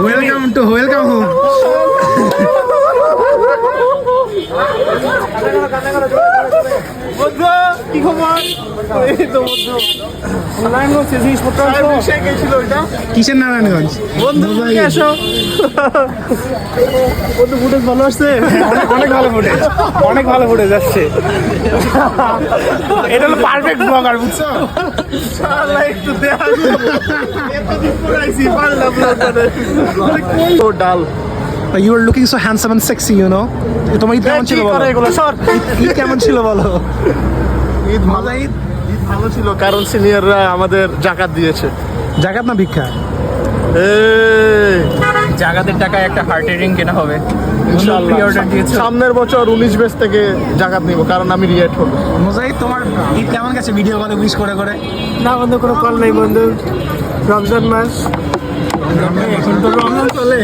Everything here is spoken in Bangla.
Welcome to welcome home. কি খবর? কিসের নারায়ণগঞ্জ? বন্ধু আসো। বন্ধু ফুটেজ ভালো আসছে, অনেক ভালো ফুটেজ, অনেক ভালো ফুটেজ আসছে। এটা হলো পারফেক্ট ব্লগার, বুঝছো? একটু দেখা এতদিন পর আইছি, পারলাম না ও ডাল। You are looking so handsome and sexy, you know. তোমার ঈদ কেমন ছিল বলো? এগুলো সর। ঈদ কেমন ছিল বলো? ঈদ ভালো, ঈদ ভালো ছিল কারণ সিনিয়ররা আমাদের জাকাত দিয়েছে। জাকাত না ভিক্ষা? জাগাতের টাকায় একটা হার্টের রিং কেনা হবে। ইনশাআল্লাহ অর্ডার দিয়েছো? সামনের বছর 19 বেচ থেকে জাকাত নিব কারণ আমি রিয়েট হবো। মোজাহিদ, তোমার ঈদ কেমন গেছে ভিডিও কলে উইশ করে করে? না বন্ধু, কোনো কল নাই বন্ধু, রমজান মাস এখন তো রমজান চলে।